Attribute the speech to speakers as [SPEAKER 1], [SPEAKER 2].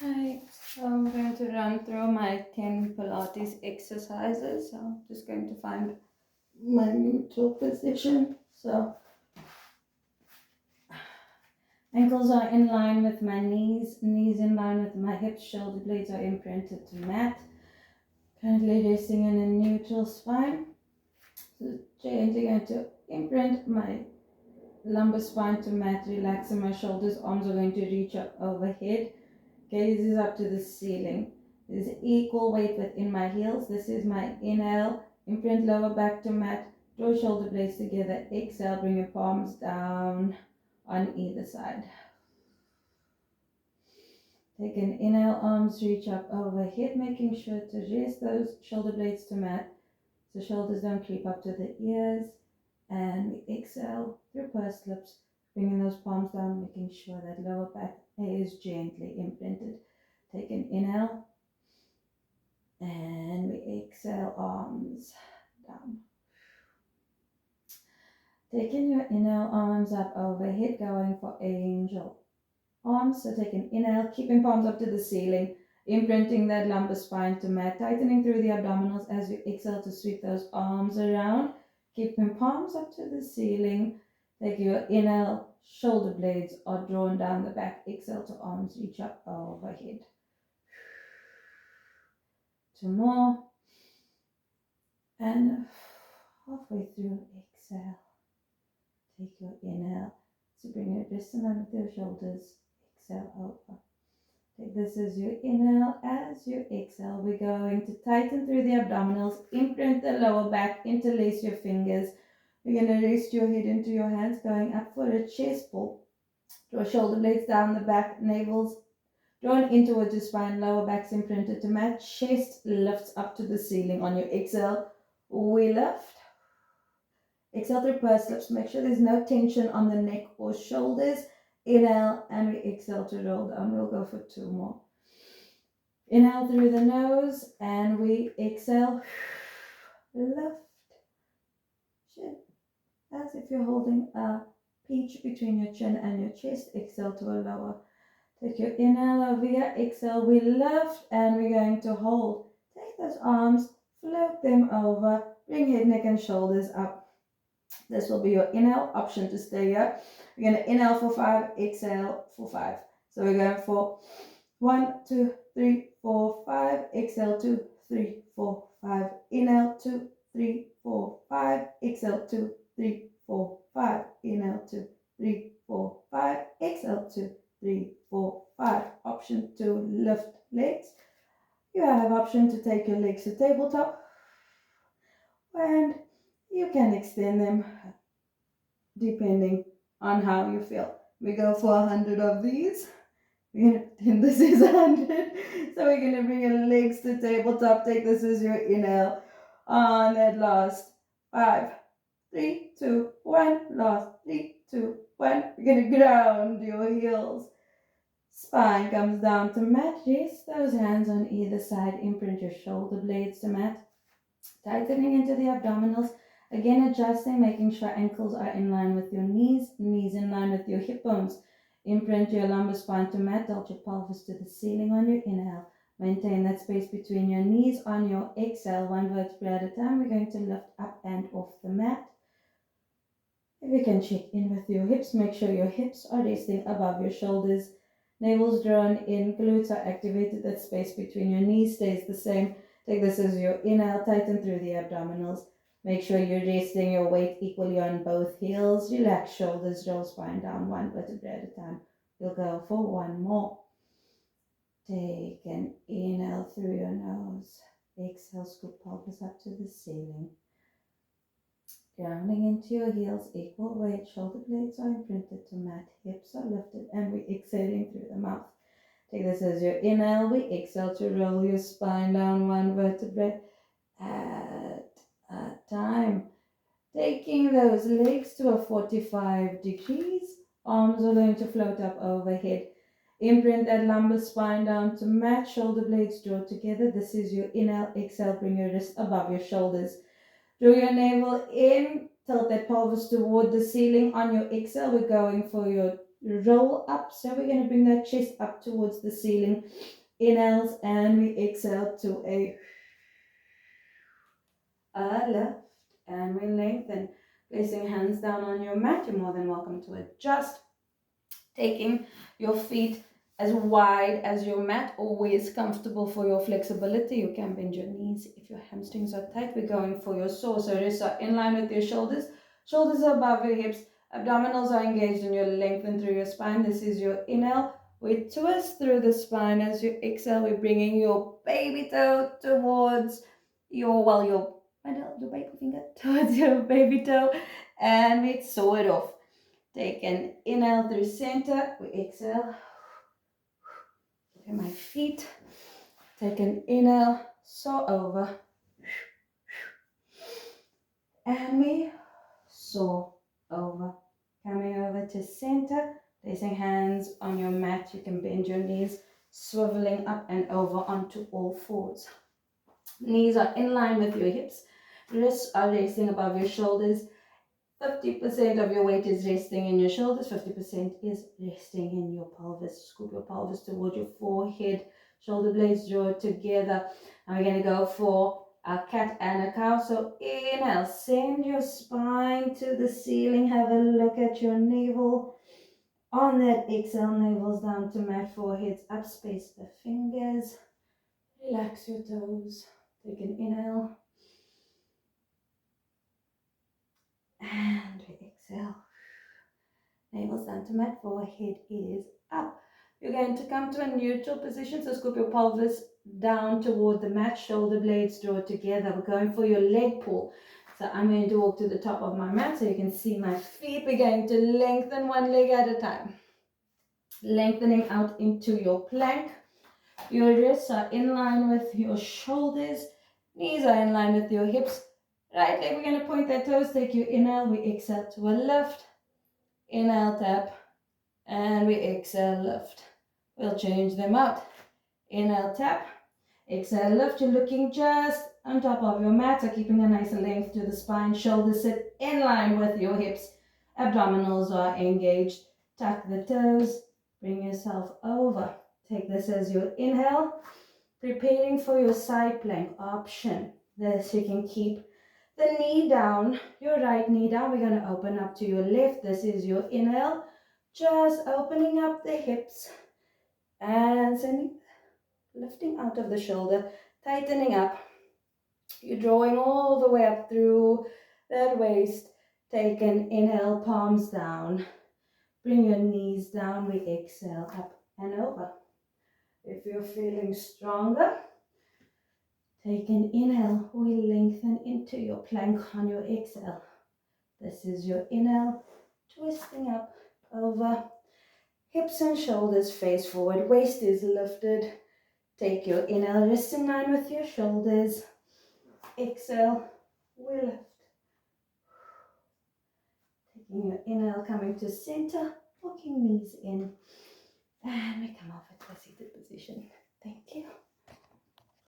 [SPEAKER 1] Hi, so I'm going to run through my 10 Pilates exercises. So I'm just going to find my neutral position. So ankles are in line with my knees in line with my hips, shoulder blades are imprinted to mat. Currently resting in a neutral spine. So changing to imprint my lumbar spine to mat, relaxing my shoulders, arms are going to reach up overhead. Gaze is up to the ceiling. There's equal weight within my heels. This is my inhale. Imprint lower back to mat. Draw shoulder blades together. Exhale, bring your palms down on either side. Take an inhale, arms reach up overhead, making sure to rest those shoulder blades to mat so shoulders don't creep up to the ears. And we exhale through pursed lips, bringing those palms down, making sure that lower back is gently imprinted. Take an inhale. And we exhale, arms down. Taking your inhale, arms up overhead, going for angel arms. So take an inhale, keeping palms up to the ceiling, imprinting that lumbar spine to mat, tightening through the abdominals as you exhale to sweep those arms around, keeping palms up to the ceiling. Take your inhale, shoulder blades are drawn down the back, exhale to arms reach up overhead. Two more. And halfway through, exhale. Take your inhale to bring your wrists in line with your shoulders. Exhale over. Take this as your inhale. As you exhale, we're going to tighten through the abdominals, imprint the lower back, interlace your fingers. We're going to rest your head into your hands, going up for a chest pull. Draw shoulder blades down the back, navels drawn in towards your spine, lower back's imprinted to mat, chest lifts up to the ceiling. On your exhale, we lift. Exhale through pursed lips. Make sure there's no tension on the neck or shoulders. Inhale and we exhale to roll down. We'll go for two more. Inhale through the nose and we exhale. Lift. Chin. As if you're holding a peach between your chin and your chest. Exhale to a lower. Take your inhale over here. Exhale. We lift and we're going to hold. Take those arms. Float them over. Bring head, neck and shoulders up. This will be your inhale, option to stay here. We're going to inhale for 5, exhale for 5. So we're going for 1, 2, 3, 4, 5. Exhale 2, 3, 4, 5. Inhale 2, 3, 4, 5. Exhale 2, 3, 4, 5. Inhale 2, 3, 4, 5. Exhale 2, 3, 4, 5. Option to lift legs. You have option to take your legs to tabletop. And you can extend them depending on how you feel. We go for 100 of these. We're gonna pretend this is 100. So we're gonna bring your legs to tabletop. Take this as your inhale. On that last 5, 3, 2, 1. Last 3, 2, 1. We're gonna ground your heels. Spine comes down to mat. Rest those hands on either side. Imprint your shoulder blades to mat. Tightening into the abdominals. Again, adjusting, making sure ankles are in line with your knees in line with your hip bones. Imprint your lumbar spine to mat, tilt your pelvis to the ceiling on your inhale. Maintain that space between your knees on your exhale, one vertebra at a time. We're going to lift up and off the mat. If you can check in with your hips, make sure your hips are resting above your shoulders. Navel's drawn in, glutes are activated, that space between your knees stays the same. Take this as your inhale, tighten through the abdominals. Make sure you're resting your weight equally on both heels. Relax shoulders, roll spine down, one vertebra at a time. We'll go for one more. Take an inhale through your nose. Exhale, scoop pelvis up to the ceiling. Grounding into your heels, equal weight, shoulder blades are imprinted to mat, hips are lifted, and we're exhaling through the mouth. Take this as your inhale, we exhale to roll your spine down one vertebra at a time. Taking those legs to a 45 degrees, arms are going to float up overhead. Imprint that lumbar spine down to mat, shoulder blades draw together. This is your inhale, exhale, bring your wrist above your shoulders. Draw your navel in, tilt that pelvis toward the ceiling. On your exhale, we're going for your roll up. So we're going to bring that chest up towards the ceiling. Inhales and we exhale to a lift, and we lengthen. Placing hands down on your mat, you're more than welcome to adjust. Taking your feet as wide as your mat, always comfortable for your flexibility. You can bend your knees if your hamstrings are tight. We're going for your saw. So wrists are in line with your shoulders. Shoulders are above your hips. Abdominals are engaged and you're lengthened through your spine. This is your inhale. We twist through the spine. As you exhale, we're bringing your baby toe towards your baby finger towards your baby toe, and we saw it off. Take an inhale through center. We exhale. Look at my feet. Take an inhale, saw over. And we saw over. Coming over to center. Placing hands on your mat. You can bend your knees, swiveling up and over onto all fours. Knees are in line with your hips. Wrists are resting above your shoulders. 50% of your weight is resting in your shoulders, 50% is resting in your pelvis. Scoop your pelvis towards your forehead, shoulder blades draw together. And we're going to go for a cat and a cow. So inhale, send your spine to the ceiling. Have a look at your navel. On that exhale, navels down to mat, foreheads up, space the fingers. Relax your toes. Take an inhale. And we exhale. Navel's down to mat, forehead is up. You're going to come to a neutral position, so scoop your pelvis down toward the mat, shoulder blades draw together. We're going for your leg pull. So I'm going to walk to the top of my mat so you can see my feet. We're going to lengthen one leg at a time. Lengthening out into your plank. Your wrists are in line with your shoulders. Knees are in line with your hips. Right leg, we're going to point that toes. Take your inhale. We exhale to a lift. Inhale, tap. And we exhale, lift. We'll change them out. Inhale, tap. Exhale, lift. You're looking just on top of your mat, so keeping a nice length to the spine. Shoulders sit in line with your hips. Abdominals are engaged. Tuck the toes. Bring yourself over. Take this as your inhale. Preparing for your side plank option. This you can keep the knee down, your right knee down. We're going to open up to your left. This is your inhale. Just opening up the hips and lifting out of the shoulder, tightening up. You're drawing all the way up through that waist. Take an inhale, palms down. Bring your knees down. We exhale, up and over. If you're feeling stronger, take an inhale. We lengthen into your plank on your exhale. This is your inhale, twisting up, over. Hips and shoulders face forward, waist is lifted. Take your inhale, wrist in line with your shoulders. Exhale, we lift. Taking your inhale, coming to center, walking knees in. And we come off into a seated position. Thank you.